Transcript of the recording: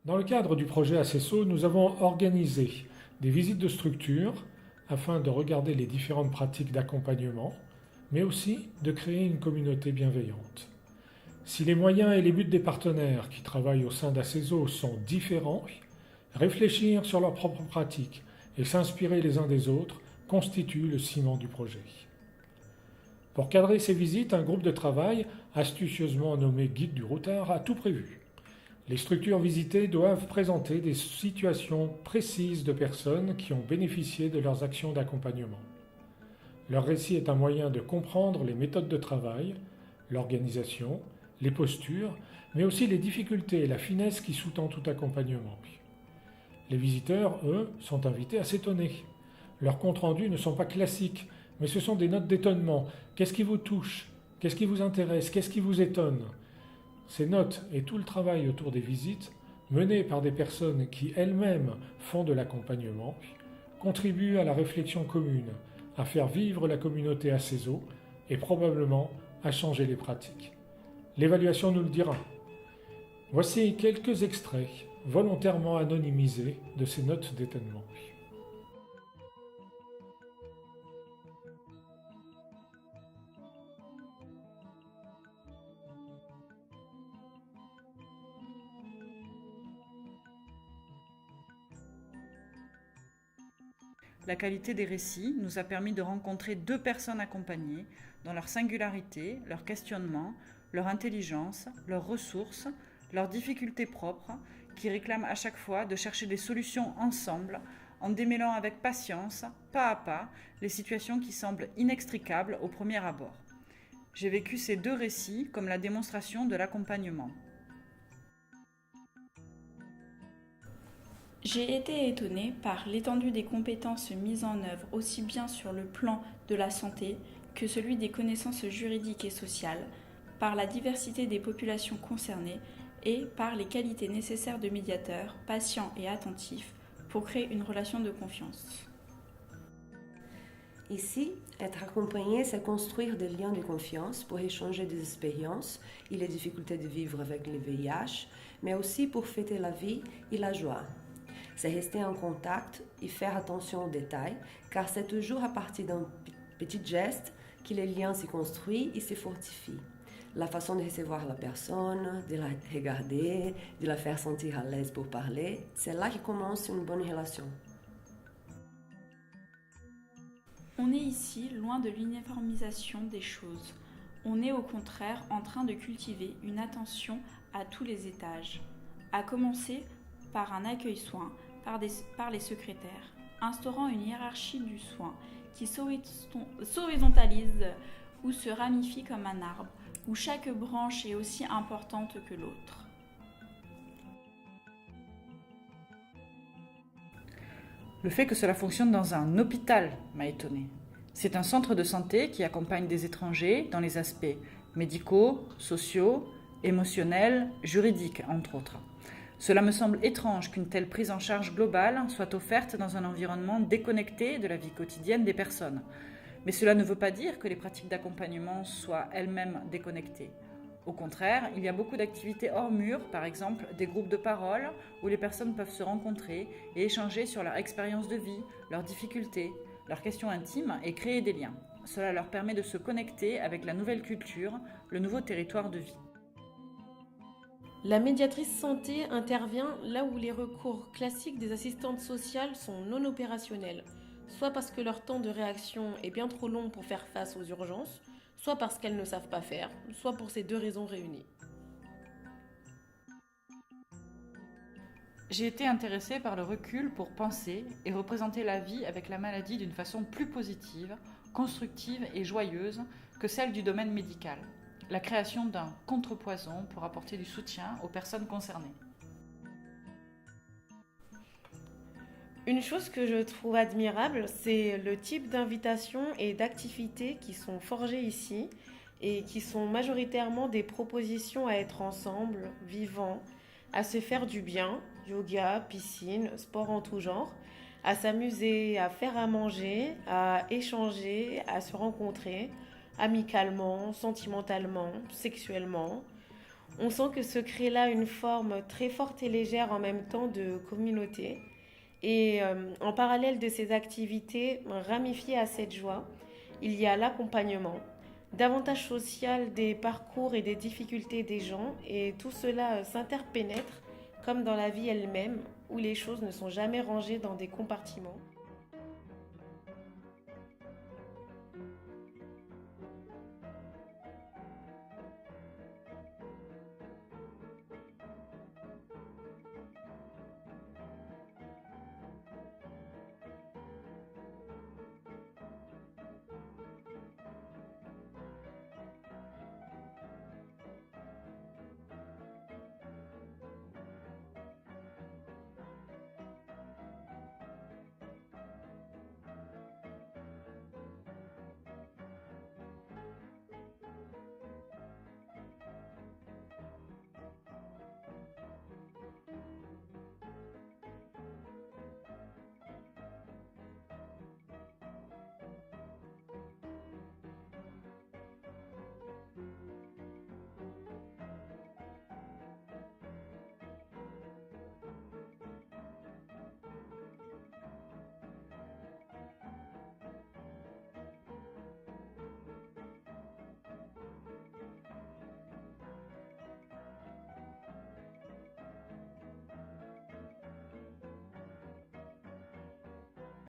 Dans le cadre du projet ACESO, nous avons organisé des visites de structures afin de regarder les différentes pratiques d'accompagnement, mais aussi de créer une communauté bienveillante. Si les moyens et les buts des partenaires qui travaillent au sein d'ACESO sont différents, réfléchir sur leurs propres pratiques et s'inspirer les uns des autres constitue le ciment du projet. Pour cadrer ces visites, un groupe de travail, astucieusement nommé Guide du routard, a tout prévu. Les structures visitées doivent présenter des situations précises de personnes qui ont bénéficié de leurs actions d'accompagnement. Leur récit est un moyen de comprendre les méthodes de travail, l'organisation, les postures, mais aussi les difficultés et la finesse qui sous-tend tout accompagnement. Les visiteurs, eux, sont invités à s'étonner. Leurs comptes rendus ne sont pas classiques, mais ce sont des notes d'étonnement. Qu'est-ce qui vous touche? Qu'est-ce qui vous intéresse? Qu'est-ce qui vous étonne? Ces notes et tout le travail autour des visites, menés par des personnes qui elles-mêmes font de l'accompagnement, contribuent à la réflexion commune, à faire vivre la communauté à ses eaux et probablement à changer les pratiques. L'évaluation nous le dira. Voici quelques extraits volontairement anonymisés de ces notes d'étonnement. La qualité des récits nous a permis de rencontrer deux personnes accompagnées dans leur singularité, leur questionnement, leur intelligence, leurs ressources, leurs difficultés propres, qui réclament à chaque fois de chercher des solutions ensemble en démêlant avec patience, pas à pas, les situations qui semblent inextricables au premier abord. J'ai vécu ces deux récits comme la démonstration de l'accompagnement. J'ai été étonnée par l'étendue des compétences mises en œuvre aussi bien sur le plan de la santé que celui des connaissances juridiques et sociales, par la diversité des populations concernées et par les qualités nécessaires de médiateurs, patients et attentifs pour créer une relation de confiance. Ici, être accompagné, c'est construire des liens de confiance pour échanger des expériences et les difficultés de vivre avec le VIH, mais aussi pour fêter la vie et la joie. C'est rester en contact et faire attention aux détails, car c'est toujours à partir d'un petit geste que les liens se construisent et se fortifient. La façon de recevoir la personne, de la regarder, de la faire sentir à l'aise pour parler, c'est là que commence une bonne relation. On est ici loin de l'uniformisation des choses. On est au contraire en train de cultiver une attention à tous les étages, à commencer par un accueil-soin, par les secrétaires, instaurant une hiérarchie du soin qui s'horizontalise ou se ramifie comme un arbre, où chaque branche est aussi importante que l'autre. Le fait que cela fonctionne dans un hôpital m'a étonnée. C'est un centre de santé qui accompagne des étrangers dans les aspects médicaux, sociaux, émotionnels, juridiques, entre autres. Cela me semble étrange qu'une telle prise en charge globale soit offerte dans un environnement déconnecté de la vie quotidienne des personnes. Mais cela ne veut pas dire que les pratiques d'accompagnement soient elles-mêmes déconnectées. Au contraire, il y a beaucoup d'activités hors murs, par exemple des groupes de parole où les personnes peuvent se rencontrer et échanger sur leur expérience de vie, leurs difficultés, leurs questions intimes et créer des liens. Cela leur permet de se connecter avec la nouvelle culture, le nouveau territoire de vie. La médiatrice santé intervient là où les recours classiques des assistantes sociales sont non opérationnels, soit parce que leur temps de réaction est bien trop long pour faire face aux urgences, soit parce qu'elles ne savent pas faire, soit pour ces deux raisons réunies. J'ai été intéressée par le recul pour penser et représenter la vie avec la maladie d'une façon plus positive, constructive et joyeuse que celle du domaine médical. La création d'un contrepoison pour apporter du soutien aux personnes concernées. Une chose que je trouve admirable, c'est le type d'invitations et d'activités qui sont forgées ici et qui sont majoritairement des propositions à être ensemble, vivants, à se faire du bien, yoga, piscine, sport en tout genre, à s'amuser, à faire à manger, à échanger, à se rencontrer amicalement, sentimentalement, sexuellement. On sent que se crée là une forme très forte et légère en même temps de communauté. Et en parallèle de ces activités ramifiées à cette joie, il y a l'accompagnement, davantage social des parcours et des difficultés des gens, et tout cela s'interpénètre comme dans la vie elle-même, où les choses ne sont jamais rangées dans des compartiments.